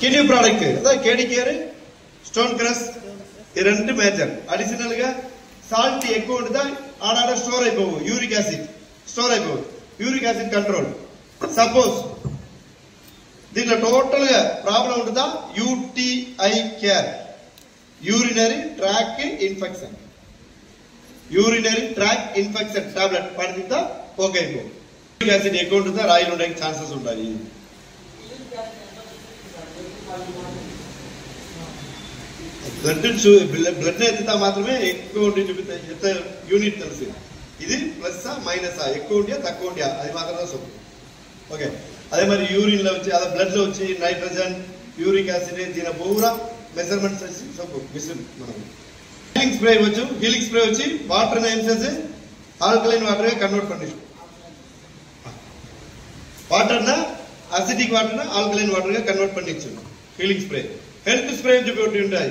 Kidney product అదా కేడీ care stone crush ఈ రెండు మేజర్. అడిషనల్ గా సాల్ట్ ఎక్కువ ఉంటుందా ఆడాడ స్టోర్ అయిపోవు, యూరిక్ యాసిడ్ స్టోర్ అయిపోవు, యూరిక్ యాసిడ్ కంట్రోల్. సపోజ్ దీంట్లో టోటల్ గా ప్రాబ్లం ఉంటుందా UTI care, urinary tract infection, urinary tract infection tablet పడితే ఓకే అయిపో. యూరిక్ యాసిడ్ ఎక్కువ ఉంటుందా రాయిలు ఉండడానికి ఛాన్సెస్ ఉంటాయి. బ్లడ్ ఎత్తుతా మాత్రమే ఎక్కువ ఉండి చూపిస్తాయి. ఎంత యూనిట్ తెలిసి ఇది ప్లస్ మైనస్ ఎక్కువ ఉంటే తక్కువ ఉంటే అది మాత్రమే సొప్పు. ఓకే అదే మరి యూరిన్ లో వచ్చి అదే బ్లడ్ లో వచ్చి నైట్రోజన్ యూరిక్ యాసిడ్ దీని పూరా మెజర్మెంట్స్ వచ్చి సొప్పు మిషన్. మనం హీలింగ్ స్ప్రే వచ్చు, హీలింగ్ స్ప్రే వచ్చి వాటర్ ఏం చేసి ఆల్కలైన్ వాటర్ గా కన్వర్ట్ పండిస్తాం. వాటర్ నా అసిడిక్ వాటర్ నా ఆల్కలైన్ వాటర్ గా కన్వర్ట్ పండించు హీలింగ్ స్ప్రే. హెల్త్ స్ప్రే అని చెప్పి ఒకటి ఉంటాయి,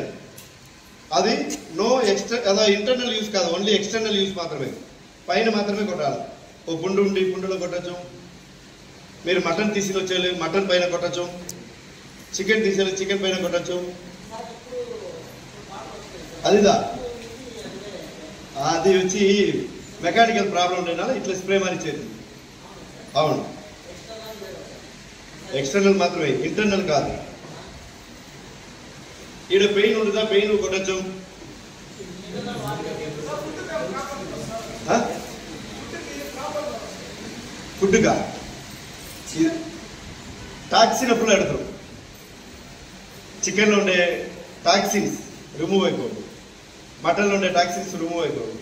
అది నో అదే ఇంటర్నల్ యూజ్ కాదు, ఓన్లీ ఎక్స్టర్నల్ యూజ్ మాత్రమే. పైన మాత్రమే కొట్టాలి. ఓ పుండు ఉండి పుండులో కొట్టచ్చు, మీరు మటన్ తీసుకొచ్చేయాలి మటన్ పైన కొట్టచ్చు, చికెన్ తీసేయాలి చికెన్ పైన కొట్టచ్చు. అదిదా అది వచ్చి మెకానికల్ ప్రాబ్లం ఉండేనా ఇట్లా స్ప్రే మరి ఇచ్చేది. అవును ఎక్స్టర్నల్ మాత్రమే, ఇంటర్నల్ కాదు. ఈడ పెయిన్ ఉంటుందా పెయిన్ కొట్టచ్చు. ఫుడ్గా టాక్సిన్ అప్పుడు పెడతారు, చికెన్లో ఉండే టాక్సిన్స్ రిమూవ్ అయిపోదు, మటన్లో ఉండే టాక్సిన్స్ రిమూవ్ అయిపోదు.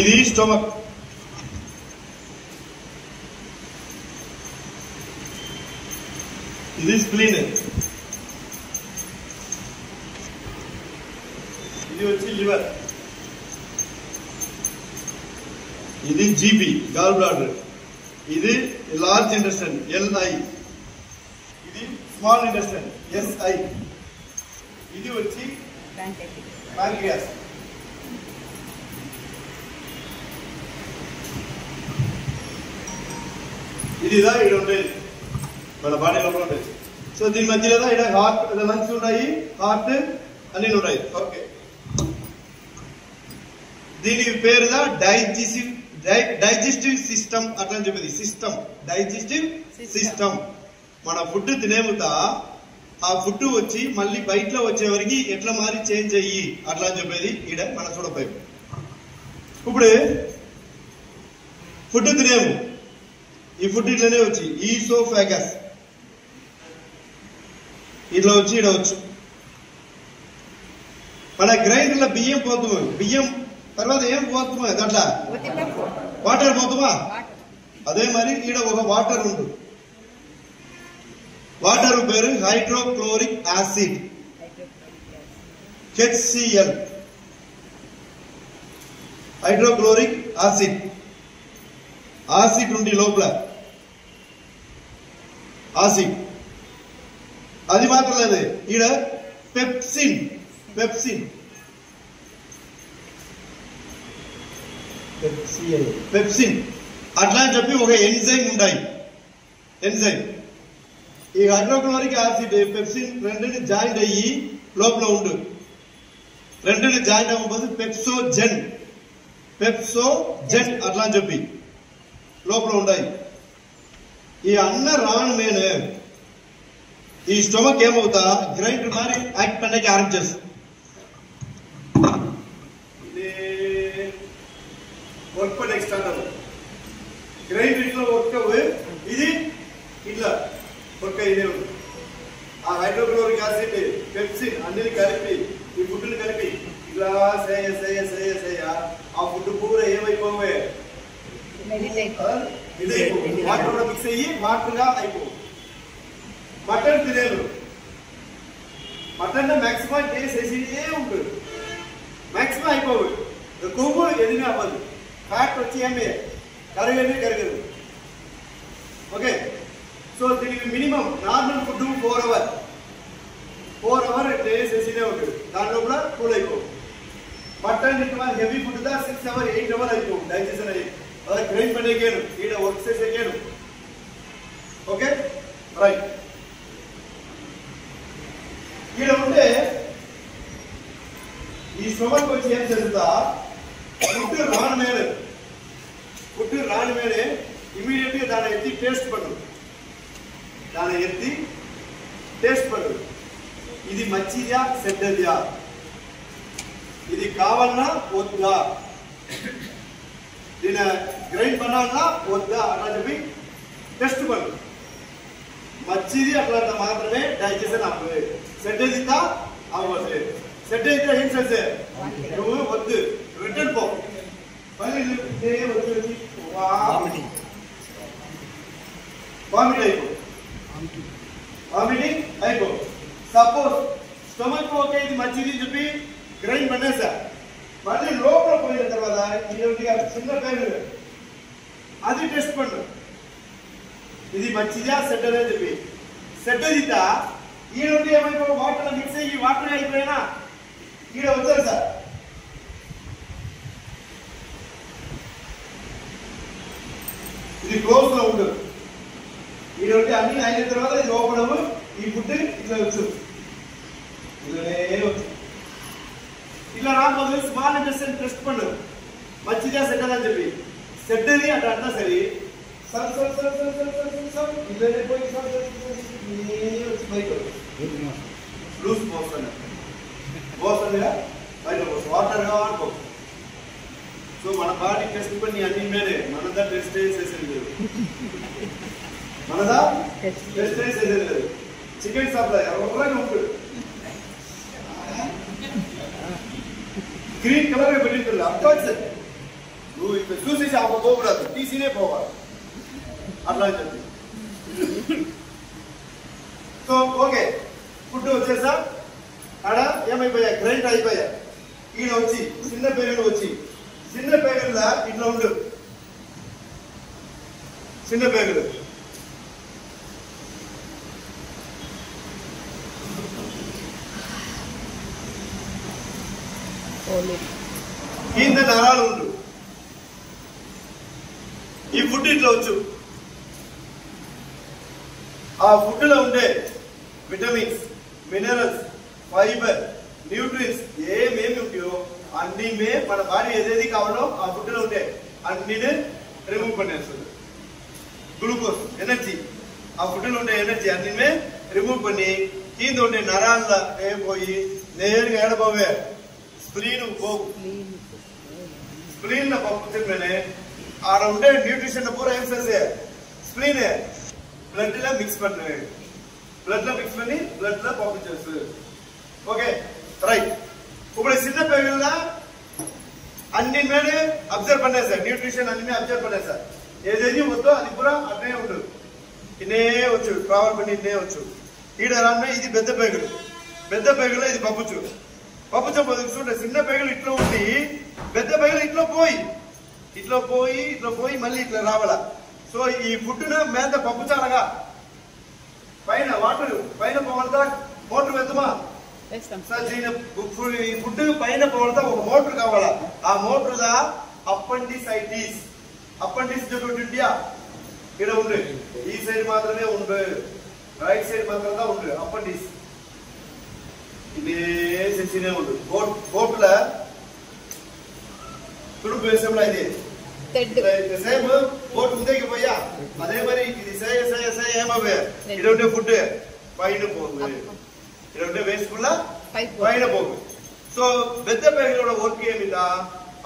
ఇది స్టొమక్, ఇది స్ప్లీన్, ఇది వచ్చి లివర్, ఇది జీబీ గాల్ బ్లాడర్, ఇది లార్జ్ ఇంటెస్టైన్ ఎల్ఐ, ఇది స్మాల్ ఇంటెస్టైన్ ఎస్ఐ, ఇది వచ్చి ప్యాంక్రియాస్. ఇది ఇదా ఇక్కడ ఉండేది మన బాడీ లోపల ఉండేది. సో దీని మధ్యలో ఇక్కడ హార్ట్ లంగ్స్ ఉన్నాయి, హార్ట్ అన్ని ఉన్నాయి. ఓకే దీనికి పేరుదా డైజెస్టివ్ సిస్టమ్ అట్లా అని చెప్పేది. System digestive system. మన ఫుడ్ తినేముతా ఆ ఫుడ్ వచ్చి మళ్ళీ బయటలో వచ్చేవరకు ఎట్లా మారి చేంజ్ అయ్యి అట్లా అని చెప్పేది ఈడ మన చూడపైపు. ఇప్పుడు ఫుడ్ తినేము, ఈ ఫుడ్ ఇట్లనే వచ్చి ఈసోఫాగస్ ఇట్లా వచ్చి ఇక్కడ వచ్చు. మన గ్రైండర్ లో బియ్యం పోతుమా, బియ్యం తర్వాత ఏం పోతుమా దాంట్లో వాటర్ పోతుమా, అదే మరి ఈడ ఒక వాటర్ ఉంటుంది. వాటర్ పేరు hydrochloric acid HCl, hydrochloric acid. Acid ఉంది లోపల, యాసిడ్. అది మాత్రం లేదు ఈడ పెప్సిన్, పెప్సిన్ పెప్సిన్ అట్లా అని చెప్పి ఒక ఎంజైమ్ ఉంటాయి. ఎంజైమ్ ఈ హైడ్రోక్లోరిక్ యాసిడ్ పెప్సిన్ రెండుని జాయింట్ అయ్యి లోపల ఉండు, రెండుని జాయింట్ అవ్వకపోతే పెప్సోజెన్, పెప్సోజెన్ అట్లా అని చెప్పి లోపల ఉన్నాయి. ఈ అన్న రాను మేనే ఈ స్టొమక్ ఏమవుతా గ్రైండర్ మారి యాక్ట్ పనికి ఆరంభ చేస్తా. ఇది వర్క్ పని ఎక్స్టర్నల్ గ్రైండర్ ఇట్లా వర్క్ ఇది ఇట్లా వర్క్ ఇదే ఉంది. ఆ హైడ్రోక్లోరిక్ యాసిడ్ పెప్సిన్ అన్ని కలిపి ఈ ఫుడ్ ని కలిపి ఇలా సేయ ఆ ఫుడ్ పూరా ఏమైపోవే వాటర్ కూడా మిక్స్ అయ్యి వాటర్ గా అయిపో. మటన్ తినేరు, మటన్ మాక్సిమం టేస్ట్ వేసి ఉంటుంది. మాక్సిమం అయిపోవు. కొవ్వు ఎదిగా అవ్వదు. ఫ్యాట్ వచ్చి ఏమి కరగదు. ఓకే, సో దీనికి minimum normal food 4 hours 4 hours days వేసినే ఉంటుంది. దాని లోపల కూల్ అయిపోవు. మటన్ ఇట్లా హెవీ ఫుడ్ దా 6 hours 8 hours అయిపోవు డైజెషన్ అయ్యి. అలా గ్రైండ్ పడేకేను ఈడ వర్క్ చేసేకేను. Okay right. ఈడ ఉంటే ఈ స్టమక్ వచ్చి ఏం చేస్తుందా, ఫుడ్ రాని మేడే ఇమీడియట్ గా దాని ఎత్తి టేస్ట్ పడు. ఇది మంచిదా చెడ్డదా, ఇది కావాలన్నా వద్దా, దీని గ్రైండ్ పడాలన్నా వద్దా అట్లా చెప్పి టెస్ట్ పడు. మంచిది అట్లా మాత్రమే డైజెషన్ అవ్వదు. చెడ్డదితా అవ్వదు. సెట్ అయితే ఏం చేసే నువ్వు వద్దు రిటర్న్ పో. మళ్ళీ వచ్చి వామిటింగ్ అయిపో. సపోజ్ స్టమక్ ఓకే ఇది మంచిది చెప్పి గ్రైండ్ పడేసా, మళ్ళీ లోపల పోయిన తర్వాత చిన్న పేరు అది టెస్ట్ పండు. ఇది మంచిదా సెట్ అని చెప్పి సెట్ అవుతా ఈ నుండి ఏమైపో వాటర్ మిక్స్ అయ్యి వాటర్ అయిపోయినా ఈడ వచ్చారు సార్. ఇది క్లోజ్ లో ఉండదు. ఈ నుండి అన్ని అయిన తర్వాత ఇది ఓపెన్ అవ్వు. ఈ ఫుడ్ ఇట్లా వచ్చు, ఇలానే వచ్చు. ఇలా రాబోదు స్మాల్ ఇంటెస్టైన్ టెస్ట్ పండు మంచిదా సెట్ అని చెప్పి సెట్ అది అంటే అంతా సరే ఇలానే పోయి లూజ్ పోస్తాను బయట వాటర్ కావాలనుకో. సో మన బాడీ టెస్ట్ పని అన్ని మేడే మనదా టెస్ట్ చేసేది లేదు. చికెన్ షాప్ లో ఎవరైనా ఉంటుంది గ్రీన్ కలర్ పెట్టింటుంది అర్థం సార్. నువ్వు ఇప్పుడు చూసేసి అమ్మ పోకూడదు, తీసినే పోవాలి అట్లా అని చెప్పి. సో ఓకే ఫుడ్ వచ్చేసా ఆడ ఏమైపోయా గ్రైండ్ అయిపోయా. ఈయన వచ్చి చిన్న పేగులు ఇట్లా ఉండు. చిన్న పేగులు కింద నరాలు ఉండు. ఈ ఫుడ్ ఇట్లా వచ్చు. ఆ ఫుడ్ లో ఉండే విటమిన్స్, మినరల్స్, ఫైబర్, న్యూట్రిన్స్ ఏమేమి ఉంటాయో అన్ని మన బాడీ ఏదేది కావాలో ఆ ఫుడ్ లో ఉంటే అన్ని రిమూవ్ పనిచేస్తుంది. గ్లూకోజ్ ఎనర్జీ ఆ ఫుడ్ లో ఉండే ఎనర్జీ అన్ని రిమూవ్ పని కింద ఉండే నరాల పోయి నేరుగా ఏడబోవే స్ప్లీన్ పోవు. స్ప్లీన్ పంపుతుందనే ఆడ ఉండే న్యూట్రిషన్ పూరా ఏం చేసే స్ప్లీన్ బ్లడ్ లో మిక్స్ பண்ணு. బ్లడ్ లో మిక్స్ பண்ணி బ్లడ్ లో పంపించేసు. Okay right. ఇప్పుడు చిన్న పేగుల అన్ని మేడే అబ్జర్వ్ பண்ணేసా, న్యూట్రిషన్ అన్ని అబ్జర్వ్ பண்ணేసా. ఏదేది వద్దో అది పూరా అట్నే ఉండదు. ఇన్నే వచ్చు ట్రావెల్ பண்ணி ఇన్నే వచ్చు. ఈడ రాన్న ఇది పెద్ద పేగులో ఇది పప్పుచు చూడండి. చిన్న పేగులు ఇట్లా ఉండి పెద్ద పేగులు ఇట్లా పోయి మళ్ళీ ఇట్లా రావాల. సో ఈ ఫుడ్ మీద పప్పుచాలగా పైన వాటర్ పైన పోవాలదా మోటార్ వేద్దామా సార్. ఈ ఫుడ్ పైన పోవాలదా ఒక మోటార్ కావాలా. ఆ మోటార్ దా అపెండిసైటిస్ ఇండియా ఇక్కడ ఉండు. ఈ సైడ్ మాత్రమే ఉండు, రైట్ సైడ్ మాత్రమే ఉండు. అపెండిస్ ఇదే సెన్సినే ఉండు. బోట్ల తుడుపు వేసంలో ఇది సేమ్ బోట్ ముందేకి పోయా అదే మరి ఇది ఏమవే ఇటువంటి ఫుడ్ పైన పోగు, ఇటువంటి వేసుకున్న పైన పోగు. సో పెద్ద పేగులో వర్క్ ఏమిటా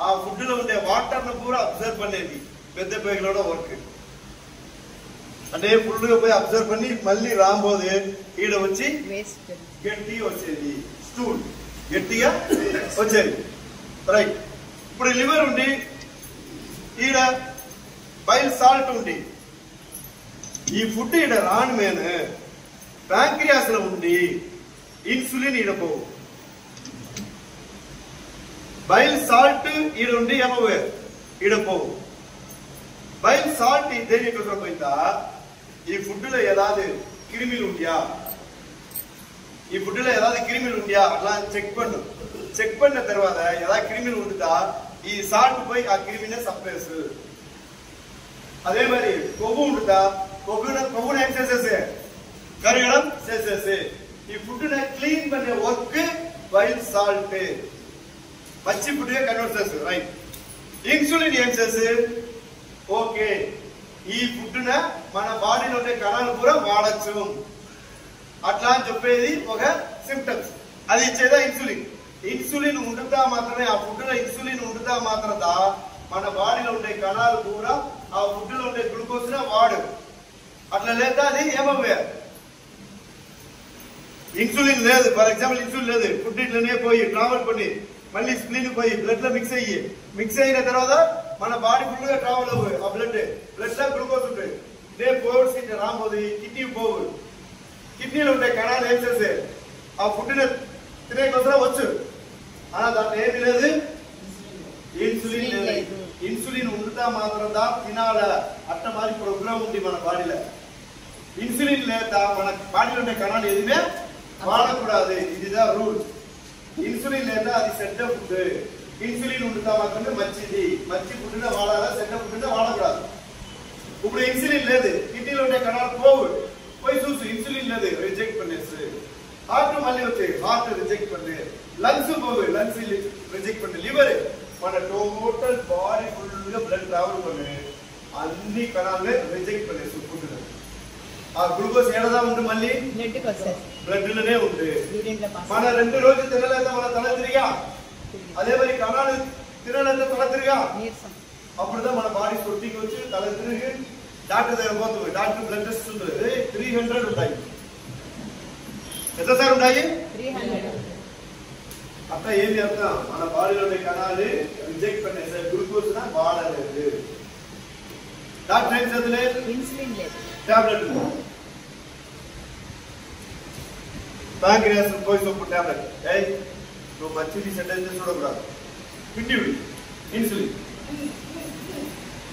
ఆ ఫుడ్ లో ఉండే వాటర్ ను కూడా అబ్జర్వ్ పనేది పెద్ద పేగులో వర్క్. అంటే ఫుల్ గా పోయి అబ్జర్వ్ పని మళ్ళీ రాబోదే ఈడ వచ్చి గట్టిగా వచ్చేది, స్టూల్ గట్టిగా వచ్చేది. రైట్. ఇప్పుడు లివర్ ఉండి ఈడ బైల్ సాల్ట్ ఉండి ఈ ఫుడ్ ఈడ రాను మేన ప్యాంక్రియాస్ లో ఉండి ఇన్సులిన్ ఈడ పోవు. బైల్ సాల్ట్ ఈడ ఉండి ఏమవు ఈడ పోవు. బైల్ సాల్ట్ దేనికోసం పోయిందా, ఈ ఫుడ్ లో ఏదాది கிருமிகள் ఉండియా, ఈ ఫుడ్ లో ఏదాది கிருமிகள் ఉండియా అట్లా చెక్ பண்ண తర్వాత ఏదాది கிருமிகள் ఉండుదా ఈ సాల్ట్ పోయి ఆ கிருமினை సప్రెస్. அதே மாதிரி கொவ்வு ఉండుదా, கொவ்வுன ఏం చేసేసే కరగడం చేసేసే. ఈ ఫుడ్ ని క్లీన్ பண்ண వర్క్ బైల్ సాల్ట్ మంచి ఫుడ్ గా కన్వర్ట్ చేస్తారు, రైట్. ఇన్సులిన్ ఏం చేసే, ఓకే ఈ ఫుడ్ న మన బాడీలో ఉండే కణాలు కూడా వాడచ్చు అట్లా అని చెప్పేది ఒక సింప్టమ్స్. అది ఇచ్చేదా ఇన్సులిన్. ఇన్సులిన్ ఉండుతా మాత్రమే, ఆ ఫుడ్ లో ఇన్సులిన్ ఉండుతా మాత్రదా మన బాడీలో ఉండే కణాలు కూడా ఆ ఫుడ్ లో ఉండే గ్లూకోజ్ ని వాడు. అట్లా లేదా అది ఏమవ్వే, ఇన్సులిన్ లేదు, ఫర్ ఎగ్జాంపుల్ ఇన్సులిన్ లేదు, ఫుడ్ ఇట్లనే పోయి ట్రావెల్ பண்ணி మళ్ళీ స్ప్లీన్ పోయి బ్లడ్ లో మిక్స్ అయిన తర్వాత మన బాడీ ఫుల్ గా ట్రావెల్ అవ్వు. ఆ బ్లడ్ లో గ్లూకోజ్ ఉంటుంది, ఇదే పోవర్స్ రాబోదు, కిడ్నీ పోవు. కిడ్నీలో ఉండే కణాలు ఏం చేసే ఆ ఫుడ్ ని తినే కోసం వచ్చు. అలా దాంట్లో ఏమి లేదు, ఇన్సులిన్ లేదు. ఇన్సులిన్ ఉండుతా మాత్రం దా తినాల అట్ట మారి ప్రోగ్రామ్ ఉంది మన బాడీలో. ఇన్సులిన్ లేదా మన బాడీలో ఉండే కణాలు ఎదిమే వాడకూడదు, ఇదిదా రూల్. ఇన్సులిన్ లేదా అది చెడ్డ ఫుడ్. ఇన్సులిన్ ఉండుతా మాత్రమే మంచిది, మంచి ఫుడ్ వాడాలా, చెడ్డ ఫుడ్ వాడకూడదు. ఇప్పుడు ఇన్సులిన్ లేదు, కిడ్నీలో ఉండే కణాలు పోయి చూసు ఇన్సులిన్ లేదు, రిజెక్ట్ பண்ணேச்சு. హార్ట్ మళ్ళీ వచ్చే హార్ట్ రిజెక్ట్ பண்ணு, లంగ్స్ పోవు లంగ్స్ రిజెక్ట్ பண்ணு, లివర్ మన టోటల్ బాడీ ఫుల్ గా బ్లడ్ ట్రావెల్ பண்ணு అన్ని కణాలే రిజెక్ట్ பண்ணேச்சு ఫుడ్. ఆ గ్లూకోజ్ ఏడదా ఉండు మళ్ళీ బ్లడ్ లోనే ఉండు. మన 2 రోజులు తినలేదా మన తల తిరిగా, అదే మరి కణాలు తినలేదా తల తిరిగా, అప్పుడుதான் మన బాడీ స్వెట్టింగ్ వచ్చి తల తిరిగి డాక్టర్ దగ్గర పోతుంది. డాక్టర్ బ్లడ్ టెస్ట్ ఉంటుంది, 300 ఉంటాయి. ఎంత సార్ ఉంటాయి 300. అట్లా ఏమి అర్థం, మన బాడీలోని కణాలు రిజెక్ట్ பண்ணேছে, గ్లూకోజ్ నా వాడలేదు. డాక్టర్ ఏం చదవలేదు, ఇన్సులిన్ లేదు, టాబ్లెట్ ప్యాంక్రియాస్ పోయి సొప్పు టాబ్లెట్. ఏయ్ నువ్వు మంచిది సెంటెన్స్ చూడకూడదు, పిండి ఇన్సులిన్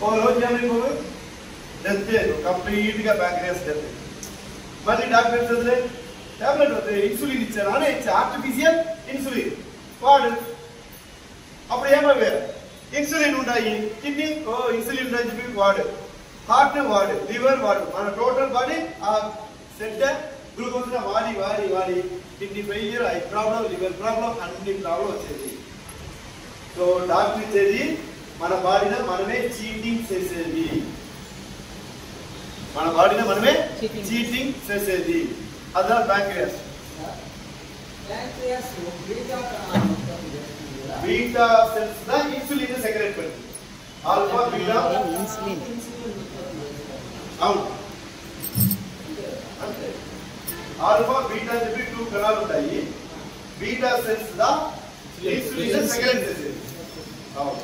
ఓ రోజు ఏమైపోవు డెత్, కంప్లీట్ గా ప్యాంక్రియాస్ డెత్. మళ్ళీ డాక్టర్ చదివే టాబ్లెట్ వద్దు, ఇన్సులిన్ ఇచ్చారు అనే ఇచ్చా, ఆర్టిఫిషియల్ ఇన్సులిన్ వాడు. అప్పుడు ఏమవ్వే ఇన్సులిన్ ఉంటాయి, కిడ్నీ ఇన్సులిన్ ఉందని చెప్పి వాడు, హార్ట్ వాడు, లివర్ వాడు, మన టోటల్ బాడీ ఆ సెట్ గ్లూకోజ్ వాడి kidney failure, eye problem, liver problem, అన్ని ప్రాబ్లం వచ్చేది. సో డాక్టర్ ఇచ్చేది మన బాడీలో మనమే చీటింగ్ చేసేది, మన బాడీలో మనమే చీటింగ్ చేసేది. అదా ప్యాంక్రియాస్. బీటా సెల్స్ దా ఇన్సులిన్ సెక్రెట్ பண்ணு, ఆల్ఫా బీటా ఇన్సులిన్. అవును, ఆల్ఫా బీటా చెప్పి 2 కణాలు ఉంటాయి. బీటా సెల్స్ దా ఇన్సులిన్ సెక్రెట్ చేసేది. అవును,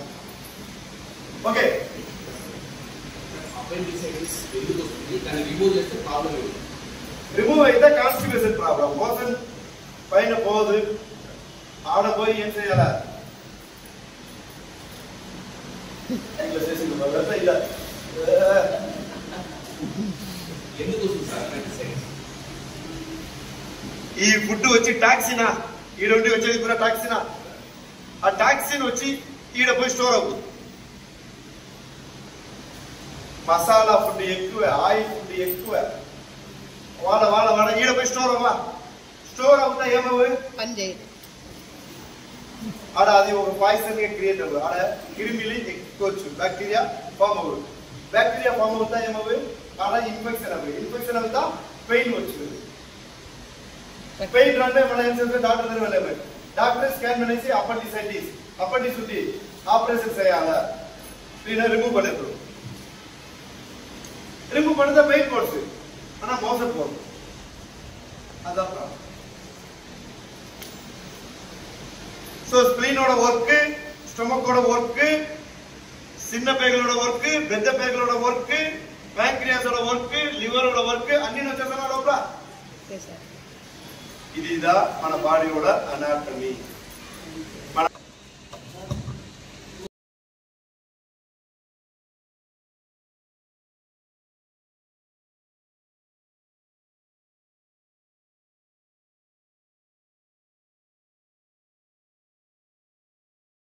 ఓకే. అపెండిసైటిస్ ఎందుకు వస్తుంది, దాన్ని రిమూవ్ చేస్తే ప్రాబ్లం ఏంటి? రిమూవ్ అయితే కాన్స్టిపేషన్ ప్రాబ్లం, మోషన్ పైన పోదు, ఆడ పోయి ఏం చేయాలా ఇలా చేసింది ఇలా. ఎందుకు వస్తుంది సార్ అపెండిసైటిస్? ఈ ఫుడ్ వచ్చి టాక్సినా, ఈడ ఉండి వచ్చేది కూడా టాక్సినా. ఆ టాక్సిన్ వచ్చి ఈడ పోయి స్టోర్ అవుతుంది. మసాలా ఫుడ్ ఎక్కువ, ఆయిల్ ఫుడ్ ఎక్కువ, వాళ్ళ ఈడ పోయి స్టోర్ అవుతా ఏమవు పని చేయదు. ఆడ అది ఒక పాయిజన్ గా క్రియేట్ అవ్వదు, ఆడ క్రిమిలు ఎక్కువచ్చు, బ్యాక్టీరియా ఫామ్ అవ్వదు. బ్యాక్టీరియా ఫామ్ అవుతా ఏమవు ఆడ ఇన్ఫెక్షన్ అవ్వదు, ఇన్ఫెక్షన్ అవుతా పెయిన్ వచ్చింది. పెయిన్ అంటే మనం ఏం చేస్తే డాక్టర్ దగ్గర వెళ్ళాము, డాక్టర్ స్కాన్ అనేసి అపెండిసైటిస్ ఉంది, ఆపరేషన్ చేయాలా, రిమూవ్ పడేది. ரிமூவ் பண்ணத பெயின் போடுது, ஆனா மோசம் போகும். அதான் ப்ராப்ளம். சோ ஸ்பிளீனோட வர்க், ஸ்டொமக்கோட வர்க், சின்ன பேகளோட வர்க், பெத்த பேகளோட வர்க், பேங்க்ரியாஸோட வர்க், லிவரோட வர்க் అన్ని వచ్చేసానా లోపల. இதுதான் మన బాడీயோட అనాటమీ.